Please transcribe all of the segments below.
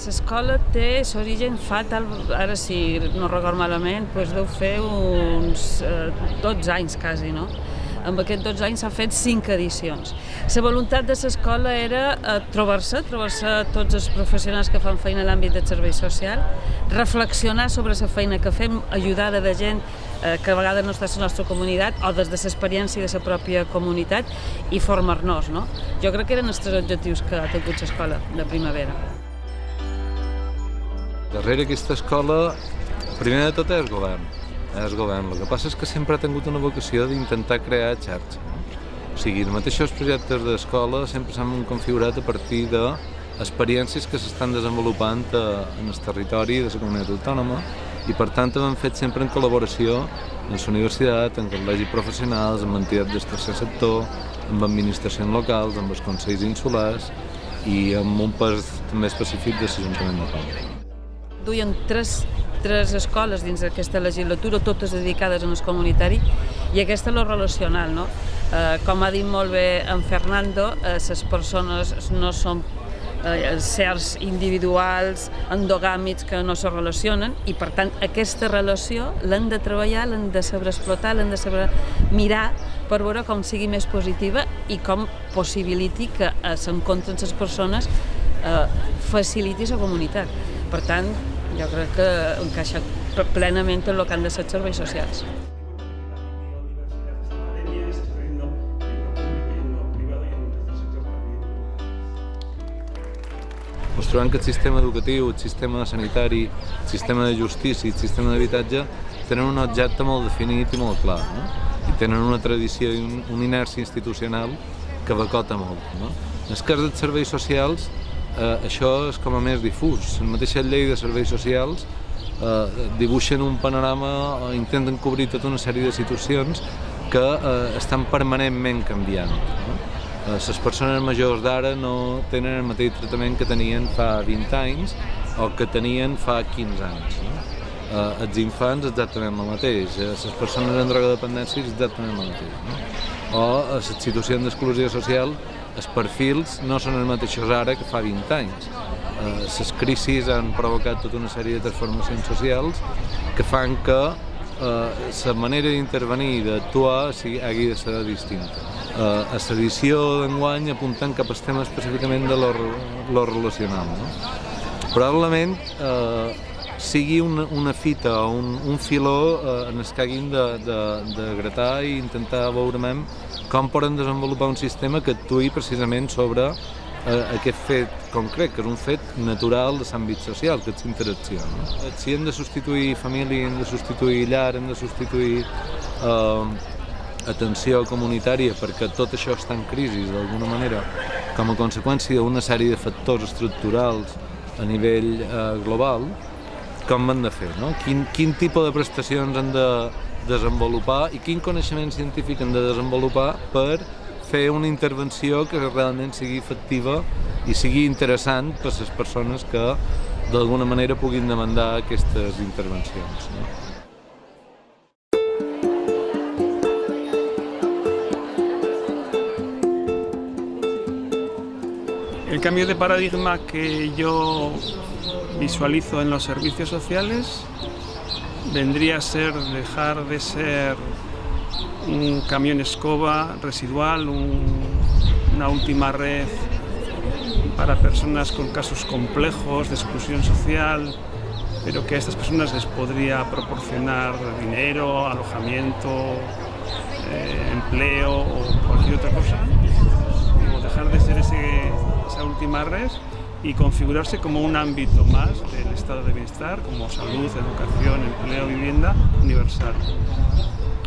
l'escola té l'origen fa tal, ara si no record malament, doncs deu fer uns 12 anys quasi, no? Amb aquests 12 anys s'ha fet 5 edicions. La voluntat de l'escola era trobar-se tots els professionals que fan feina en l'àmbit del servei social, reflexionar sobre la feina que fem, ajudar de gent que a vegades no està a la nostra comunitat o des de l'experiència de la pròpia comunitat i formar-nos, no? Jo crec que eren els 3 objectius que ha tingut l'escola de primavera. Darrere aquesta escola, primer de tot és govern. El que passa és que sempre ha tingut una vocació d'intentar crear xarxa. O sigui, els mateixos projectes d'escola sempre s'han configurat a partir d'experiències que s'estan desenvolupant en el territori de la comunitat autònoma i per tant hem fet sempre en col·laboració amb la universitat, amb col·legis professionals, amb entitats del tercer sector, amb administracions locals, amb els consells insulars i amb un pes també específic de l'Ajuntament de Palma. Duien tres escoles dins d'aquesta legislatura, totes dedicades al comunitari, i aquesta és lo relacional, no? Com ha dit molt bé en Fernando, les persones no són certs individuals, endogàmics que no se relacionen i per tant aquesta relació l'hem de treballar, l'hem de saber explotar, l'hem de saber mirar per veure com sigui més positiva i com possibiliti que s'encontren les persones faciliti la comunitat. Per tant, jo crec que encaixa plenament en el que han de ser els serveis socials. Ens trobem que el sistema educatiu, el sistema sanitari, el sistema de justícia i el sistema d'habitatge tenen un objecte molt definit i molt clar, no? I tenen una tradició i una inèrcia institucional que bacota molt, no? En el cas dels serveis socials, això és com a més difús. La mateixa llei de serveis socials dibuixen un panorama o intenten cobrir tota una sèrie de situacions que estan permanentment canviant, no? Les persones majors d'ara no tenen el mateix tractament que tenien fa 20 anys o que tenien fa 15 anys, no? Els infants exactament el mateix, les persones amb drogodependència exactament el mateix, no? O les situacions d'exclusió social, els perfils no són els mateixos ara que fa 20 anys. Les crisis han provocat tota una sèrie de transformacions socials que fan que la manera d'intervenir i d'actuar hagi de ser distinta. A l'edició d'enguany apuntant cap al tema específicament de lo relacional, no? Probablement sigui una fita o un filó en el que hagin de gratar i intentar veure com poden desenvolupar un sistema que actuï precisament sobre aquest fet concret, que és un fet natural de l'àmbit social, que és interacció, no? Si hem de substituir família, hem de substituir llar, hem de substituir atenció comunitària perquè tot això està en crisi d'alguna manera com a conseqüència d'una sèrie de factors estructurals a nivell global, com hem de fer, no? Quin tipus de prestacions hem de desenvolupar i quin coneixement científic hem de desenvolupar per fer una intervenció que realment sigui efectiva i sigui interessant per a les persones que d'alguna manera puguin demandar aquestes intervencions, no? El cambio de paradigma que yo visualizo en los servicios sociales vendría a ser dejar de ser un camión escoba residual, una última red para personas con casos complejos de exclusión social, pero que a estas personas les podría proporcionar dinero, alojamiento, empleo o cualquier otra cosa. Dejar de ser esa última red y configurarse como un ámbito más del estado de bienestar, como salud, educación, empleo, vivienda, universal.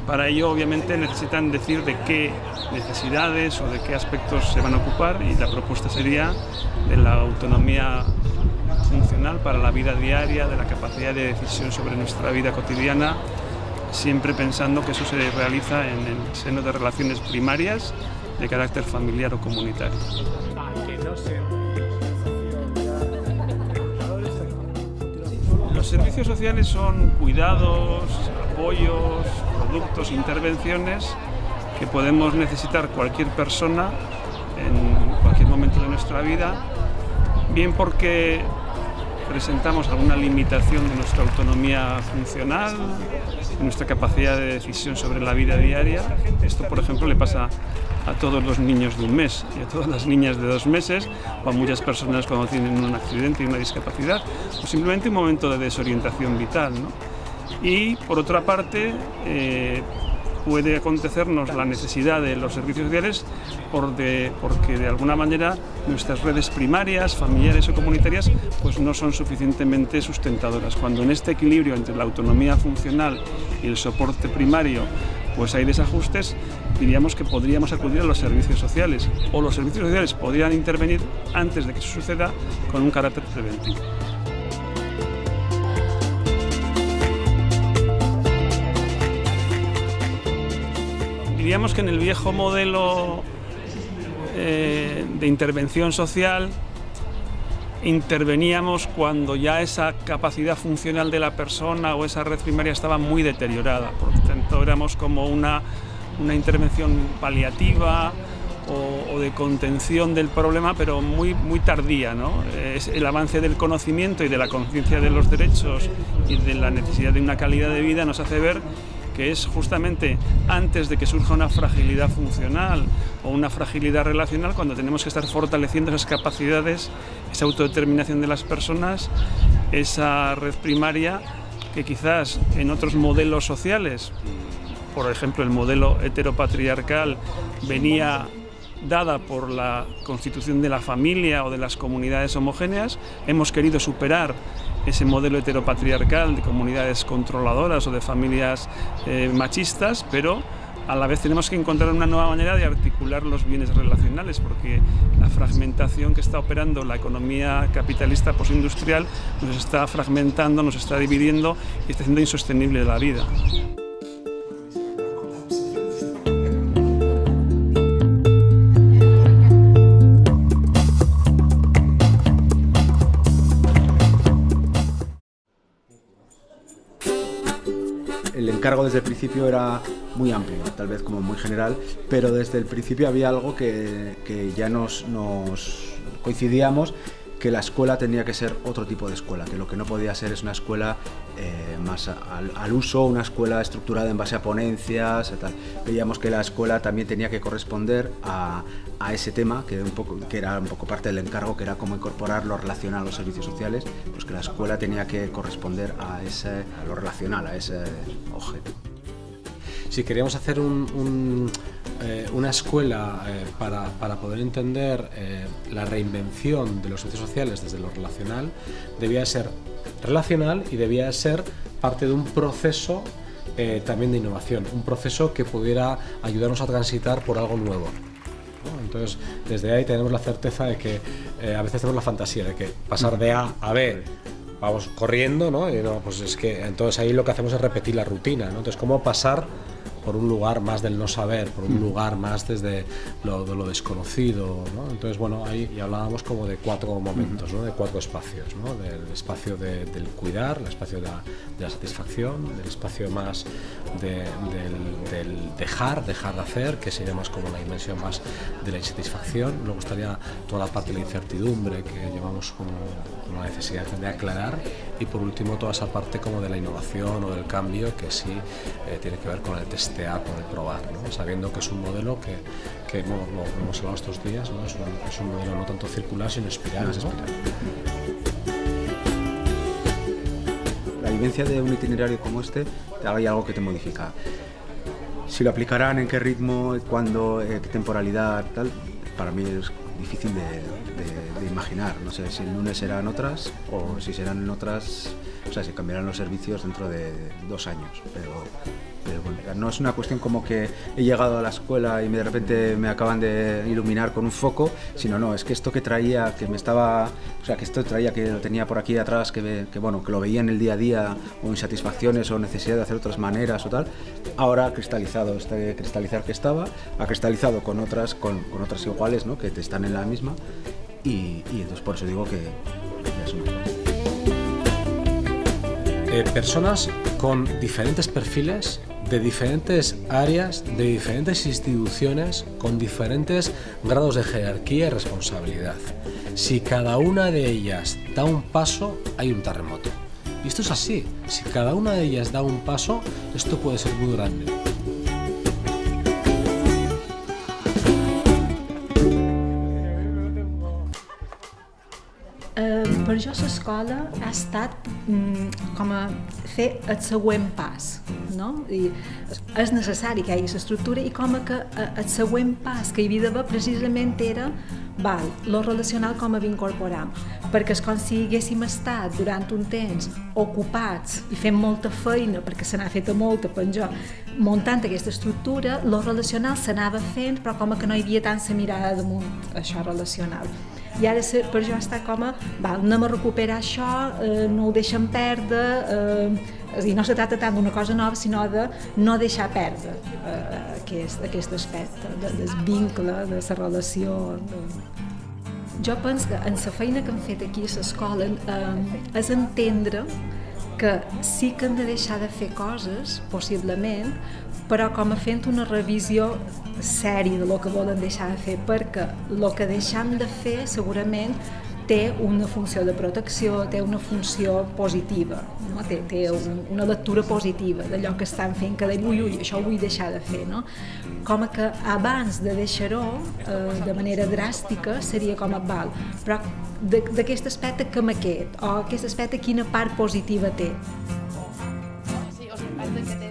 Para ello, obviamente, necesitan decir de qué necesidades o de qué aspectos se van a ocupar y la propuesta sería de la autonomía funcional para la vida diaria, de la capacidad de decisión sobre nuestra vida cotidiana, siempre pensando que eso se realiza en el seno de relaciones primarias de carácter familiar o comunitario. Los servicios sociales son cuidados, apoyos, productos, intervenciones que podemos necesitar cualquier persona en cualquier momento de nuestra vida, bien porque presentamos alguna limitación de nuestra autonomía funcional, de nuestra capacidad de decisión sobre la vida diaria. Esto, por ejemplo, le pasa a todos los niños de un mes y a todas las niñas de 2 meses, o a muchas personas cuando tienen un accidente y una discapacidad, o simplemente un momento de desorientación vital, ¿no? Y, por otra parte, puede acontecernos la necesidad de los servicios sociales porque de alguna manera nuestras redes primarias, familiares o comunitarias pues no son suficientemente sustentadoras. Cuando en este equilibrio entre la autonomía funcional y el soporte primario pues hay desajustes, diríamos que podríamos acudir a los servicios sociales, o los servicios sociales podrían intervenir antes de que eso suceda con un carácter preventivo. Diríamos que en el viejo modelo de intervención social interveníamos cuando ya esa capacidad funcional de la persona o esa red primaria estaba muy deteriorada. Por lo tanto, éramos como una intervención paliativa o de contención del problema, pero muy tardía, ¿no? El avance del conocimiento y de la conciencia de los derechos y de la necesidad de una calidad de vida nos hace ver que es justamente antes de que surja una fragilidad funcional o una fragilidad relacional cuando tenemos que estar fortaleciendo esas capacidades, esa autodeterminación de las personas, esa red primaria que quizás en otros modelos sociales, por ejemplo el modelo heteropatriarcal, venía dada por la constitución de la familia o de las comunidades homogéneas. Hemos querido superar ese modelo heteropatriarcal de comunidades controladoras o de familias machistas, pero a la vez tenemos que encontrar una nueva manera de articular los bienes relacionales, porque la fragmentación que está operando la economía capitalista postindustrial nos está fragmentando, nos está dividiendo y está haciendo insostenible la vida. El encargo desde el principio era muy amplio, tal vez como muy general, pero desde el principio había algo que ya nos coincidíamos, que la escuela tenía que ser otro tipo de escuela, que lo que no podía ser es una escuela más al uso, una escuela estructurada en base a ponencias y tal. Veíamos que la escuela también tenía que corresponder a ese tema, que era un poco parte del encargo, que era cómo incorporar lo relacional a los servicios sociales, pues que la escuela tenía que corresponder a lo relacional, a ese objeto. Si queríamos hacer una escuela para poder entender la reinvención de los servicios sociales desde lo relacional, debía ser relacional y debía ser parte de un proceso también de innovación, un proceso que pudiera ayudarnos a transitar por algo nuevo, ¿no? Entonces, desde ahí tenemos la certeza de que a veces tenemos la fantasía de que pasar de A a B vamos corriendo, ¿no? Y no, pues es que entonces ahí lo que hacemos es repetir la rutina, ¿no? Entonces, ¿cómo pasar por un lugar más del no saber, por un lugar más desde lo desconocido, ¿no? Entonces, bueno, ahí hablábamos como de 4 momentos, ¿no? De 4 espacios, ¿no? Del espacio del cuidar, el espacio de la satisfacción, del espacio más del dejar de hacer, que sería más como la dimensión más de la insatisfacción. Luego estaría toda la parte de la incertidumbre, que llevamos como la necesidad de aclarar, y por último toda esa parte como de la innovación o del cambio, que sí tiene que ver con el testear, con el probar, ¿no? Sabiendo que es un modelo que lo hemos hablado estos días, ¿no? Es un modelo no tanto circular sino espiral, ¿no? La vivencia de un itinerario como este, hay algo que te modifica. Si lo aplicarán, en qué ritmo, cuándo, qué temporalidad, tal, para mí es difícil de imaginar. No sé si el lunes serán otras o si serán en otras, o sea, si cambiarán los servicios dentro de 2 años, pero bueno, no es una cuestión como que he llegado a la escuela y de repente me acaban de iluminar con un foco, sino no, es que esto que traía, que lo tenía por aquí atrás, que lo veía en el día a día, o insatisfacciones o necesidad de hacer otras maneras o tal, ahora ha cristalizado, cristalizar que estaba, ha cristalizado con otras iguales, ¿no? Que te están en la misma, y entonces por eso digo que es una personas con diferentes perfiles de diferentes áreas, de diferentes instituciones, con diferentes grados de jerarquía y responsabilidad. Si cada una de ellas da un paso, hay un terremoto. Y esto es así. Si cada una de ellas da un paso, esto puede ser muy grande. Per jo l'escola ha estat com a fer el següent pas, no? I és necessari que hi hagi l'estructura i com que el següent pas que hi havia d'haver precisament era lo relacional com a incorporam, perquè és com si haguéssim estat durant un temps ocupats i fent molta feina, perquè se n'ha fet molta, penjo, muntant aquesta estructura, lo relacional s'anava fent, però com que no hi havia tant la mirada damunt això relacional. I ara per jo està com a, anem a recuperar això, no ho deixem perdre, i no se tracta tant d'una cosa nova, sinó de no deixar perdre aquest aspecte, del vincle, de la relació. Jo penso que en la feina que hem fet aquí a l'escola és entendre que sí que hem de deixar de fer coses, possiblement, però com a fent una revisió sèria de lo que volen deixar de fer, perquè el que deixam de fer segurament té una funció de protecció, té una funció positiva, no? Té una lectura positiva d'allò que estan fent, que deien, ui, això ho vull deixar de fer, no? Com que abans de deixar-ho de manera dràstica seria com a val, però d'aquest aspecte que m'aquest, o aquest aspecte quina part positiva té. Sí, o l'impacte que té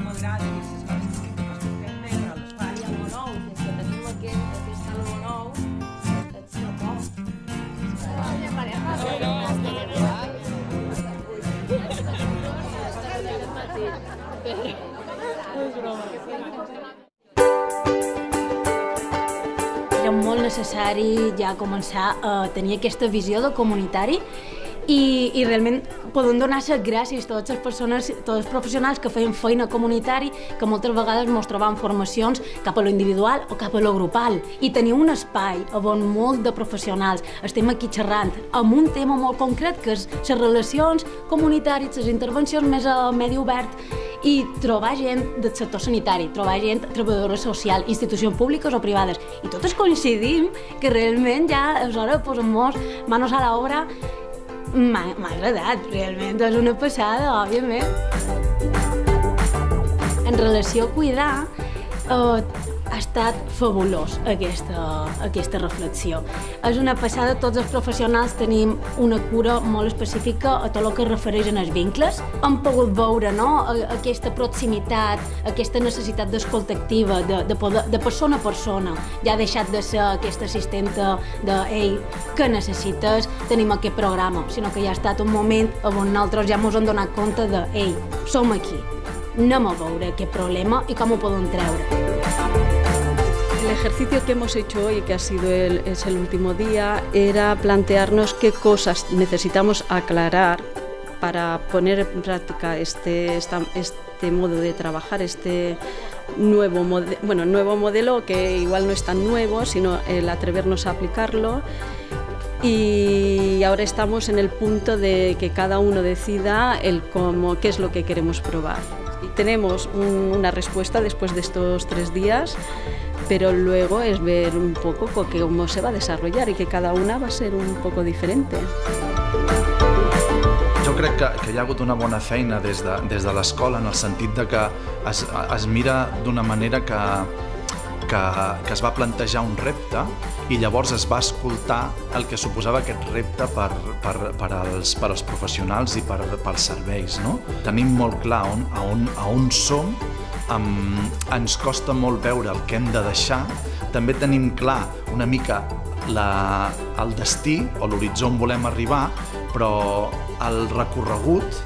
m'agrada que les coses que fem bé, però les fa hi ha algo nou, fins que tenim aquest algo nou, ets la por. Era molt necessari ja començar a tenir aquesta visió de comunitari i realment podem donar les gràcies a totes les persones, tots els professionals que feien feina comunitari, que moltes vegades ens trobàvem formacions cap a lo individual o cap a lo grupal. I tenim un espai on molt de professionals estem aquí xerrant amb un tema molt concret, que és les relacions comunitàries, les intervencions més a medi obert, i trobar gent del sector sanitari, trobar gent treballadora social, institucions públiques o privades. I totes coincidim que realment ja és hora de posar-nos manos a l'obra. M'ha agradat, realment, és una passada, òbviament. En relació a cuidar, ha estat fabulós aquesta reflexió. És una passada, tots els professionals tenim una cura molt específica a tot el que es refereix als vincles. Hem pogut veure, no?, aquesta proximitat, aquesta necessitat d'escolta activa, de persona a persona. Ja ha deixat de ser aquesta assistenta de «Ei, què necessites? Tenim aquest programa», sinó que ja ha estat un moment on nosaltres ja ens hem donat compte de «Ei, som aquí, anem a veure aquest problema i com ho podem treure». El ejercicio que hemos hecho hoy, que ha sido es el último día, era plantearnos qué cosas necesitamos aclarar para poner en práctica este modo de trabajar, este nuevo modelo, que igual no es tan nuevo, sino el atrevernos a aplicarlo. Y ahora estamos en el punto de que cada uno decida qué es lo que queremos probar. Y tenemos una respuesta después de estos 3 días, pero luego es ver un poco cómo se va a desarrollar y que cada una va a ser un poco diferente. Jo crec que hi ha hagut una bona feina des de l'escola, en el sentit de que es mira d'una manera que es va plantejar un repte i llavors es va escoltar el que suposava aquest repte per als professionals i pels serveis, no? Tenim molt clar a on som, ens costa molt veure el que hem de deixar, també tenim clar una mica el destí o l'horitzó on volem arribar, però el recorregut,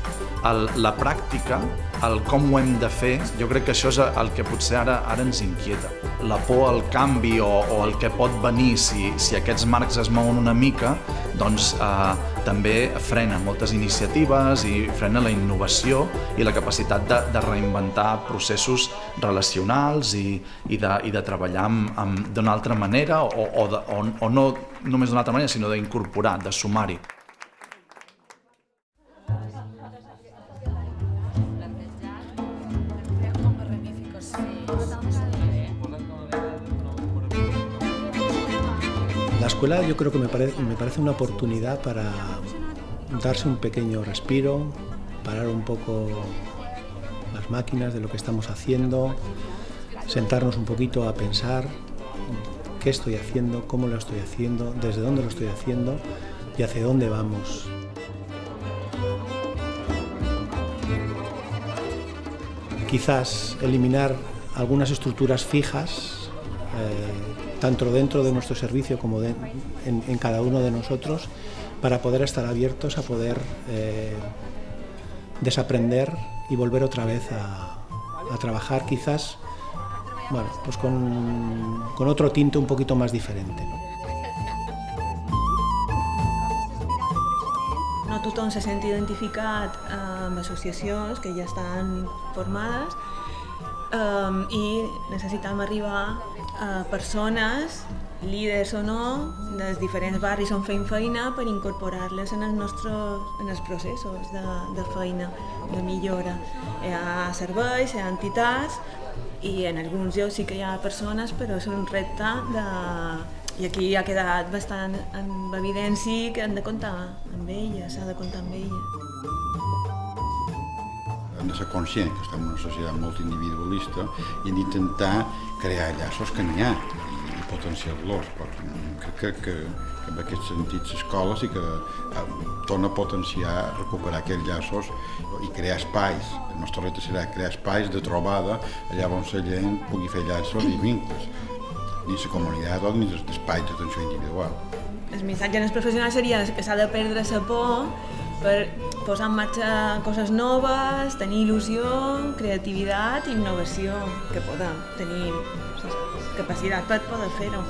la pràctica, el com ho hem de fer, jo crec que això és el que potser ara ens inquieta. La por al canvi o el que pot venir si aquests marcs es mouen una mica, doncs també frena moltes iniciatives i frena la innovació i la capacitat de reinventar processos relacionals i de treballar d'una altra manera o no només d'una altra manera, sinó d'incorporar, de sumar-hi. La escuela yo creo que me parece una oportunidad para darse un pequeño respiro, parar un poco las máquinas de lo que estamos haciendo, sentarnos un poquito a pensar qué estoy haciendo, cómo lo estoy haciendo, desde dónde lo estoy haciendo y hacia dónde vamos. Quizás eliminar algunas estructuras fijas, tanto dentro de nuestro servicio como en cada uno de nosotros, para poder estar abiertos a poder desaprender y volver otra vez a trabajar quizás, bueno, pues con otro tinte un poquito más diferente. No tothom se sent identificat amb associacions que ja estan formades i necessitem arribar a persones, líders o no, dels diferents barris on fem feina per incorporar-les en els processos de feina, de millora. Hi ha serveis, hi ha entitats i en alguns llocs sí que hi ha persones, però és un repte i aquí ha quedat bastant en evidència que hem de comptar amb elles, s'ha de comptar amb elles. Hem de ser conscients que estem en una societat molt individualista i hem d'intentar crear llaços que n'hi ha i potenciar-los. Crec que en aquest sentit l'escola sí que torna a potenciar, recuperar aquests llaços i crear espais. El nostre repte serà crear espais de trobada allà on la gent pugui fer llaços i vincles, dins la comunitat o dins d'espais d'atenció individual. El missatge als professionals seria que s'ha de perdre la por per posar en marxa coses noves, tenir il·lusió, creativitat i innovació, que podem tenir capacitat per poder fer-ho.